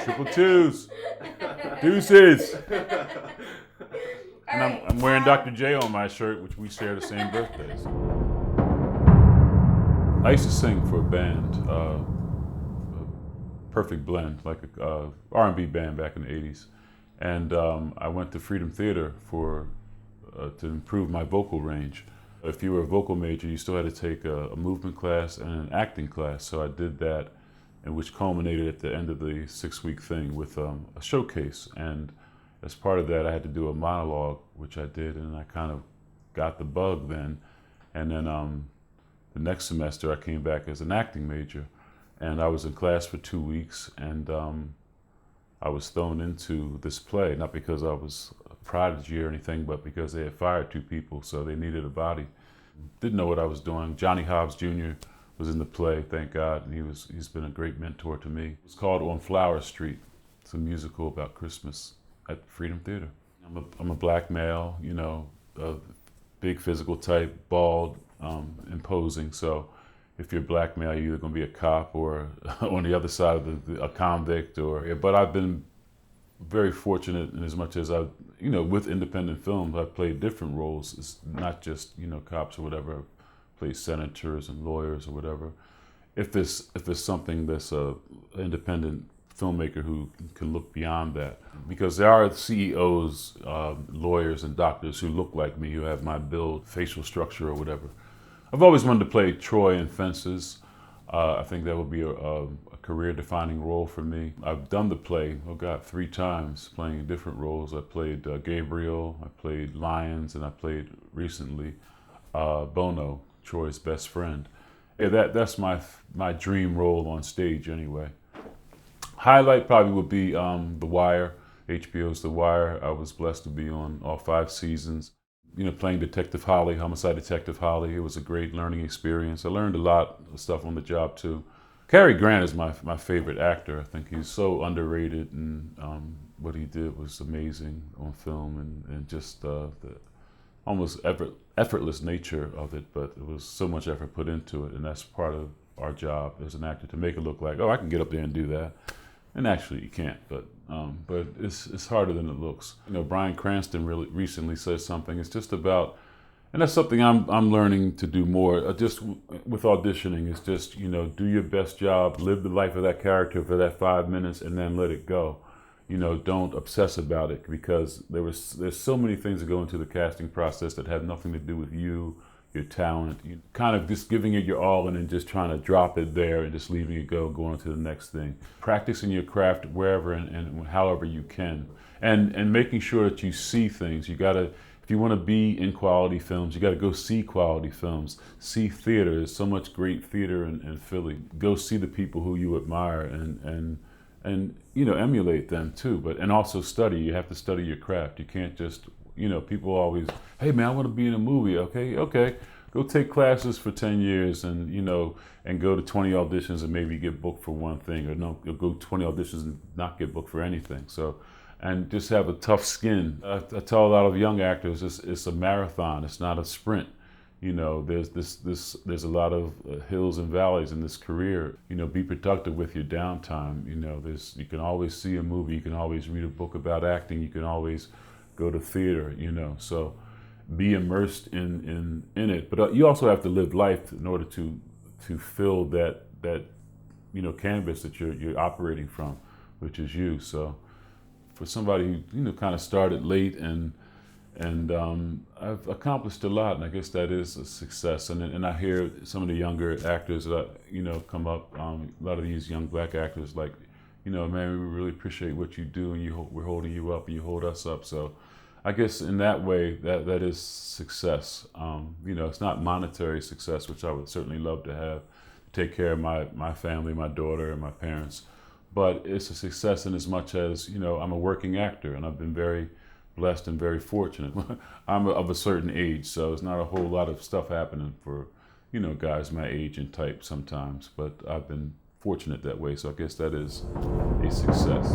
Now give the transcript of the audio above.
Triple twos. Deuces. And Right. I'm wearing Dr. J on my shirt, which we share the same birthdays. I used to sing for a band, Perfect Blend, like a R&B band back in the 80s. And I went to Freedom Theater to improve my vocal range. If you were a vocal major, you still had to take a movement class and an acting class. So I did that, and which culminated at the end of the 6-week thing with a showcase. And as part of that, I had to do a monologue, which I did, and I kind of got the bug then. And then the next semester, I came back as an acting major, and I was in class for 2 weeks, and I was thrown into this play, not because I was a prodigy or anything, but because they had fired 2 people, so they needed a body. Didn't know what I was doing. Johnny Hobbs Jr. was in the play, thank God, and he's been a great mentor to me. It's called On Flower Street. It's a musical about Christmas at Freedom Theater. I'm a black male, you know, a big physical type, bald, imposing, so if you're black male, you're either going to be a cop or on the other side of a convict. But I've been very fortunate in as much as with independent films, I've played different roles. It's not just, cops or whatever. I've played senators and lawyers or whatever. If there's something that's a independent filmmaker who can look beyond that. Because there are CEOs, lawyers and doctors who look like me, who have my build, facial structure or whatever. I've always wanted to play Troy in Fences. I think that would be a career-defining role for me. I've done the play, 3 times, playing different roles. I played Gabriel, I played Lyons, and I played recently Bono, Troy's best friend. Yeah, that's my dream role on stage anyway. Highlight probably would be The Wire, HBO's The Wire. I was blessed to be on all 5 seasons. Playing Detective Holly, Homicide Detective Holly, it was a great learning experience. I learned a lot of stuff on the job too. Cary Grant is my favorite actor. I think he's so underrated, and what he did was amazing on film, and just the almost effortless nature of it, but it was so much effort put into it, and that's part of our job as an actor, to make it look like, oh, I can get up there and do that. And actually you can't, but it's harder than it looks. Bryan Cranston really recently said something. It's just about, and that's something I'm learning to do more. Just with auditioning, is just do your best job, live the life of that character for that 5 minutes, and then let it go. Don't obsess about it, because there's so many things that go into the casting process that have nothing to do with you, your talent. You kind of just giving it your all and then just trying to drop it there and just leaving it go, going on to the next thing. Practicing your craft wherever and however you can, and making sure that you see things. You gotta, if you want to be in quality films, you got to go see quality films, see theater. There's so much great theater in Philly. Go see the people who you admire and emulate them too. And also study. You have to study your craft. You can't just, people always, hey man, I want to be in a movie. Okay. Go take classes for 10 years and go to 20 auditions and maybe get booked for one thing, or no, go 20 auditions and not get booked for anything. So, and just have a tough skin. I tell a lot of young actors, it's a marathon. It's not a sprint. There's a lot of hills and valleys in this career. Be productive with your downtime. You can always see a movie. You can always read a book about acting. You can always go to theater. So be immersed in it. But you also have to live life in order to fill that canvas that you're operating from, which is you. So for somebody who kind of started late and I've accomplished a lot, and I guess that is a success. And I hear some of the younger actors that come up, a lot of these young black actors, like, man, we really appreciate what you do, and we're holding you up, and you hold us up. So I guess in that way, that is success. It's not monetary success, which I would certainly love to have, take care of my family, my daughter, and my parents. But it's a success in as much as, I'm a working actor, and I've been very blessed and very fortunate. I'm of a certain age, so it's not a whole lot of stuff happening for, guys my age and type sometimes. But I've been fortunate that way, so I guess that is a success.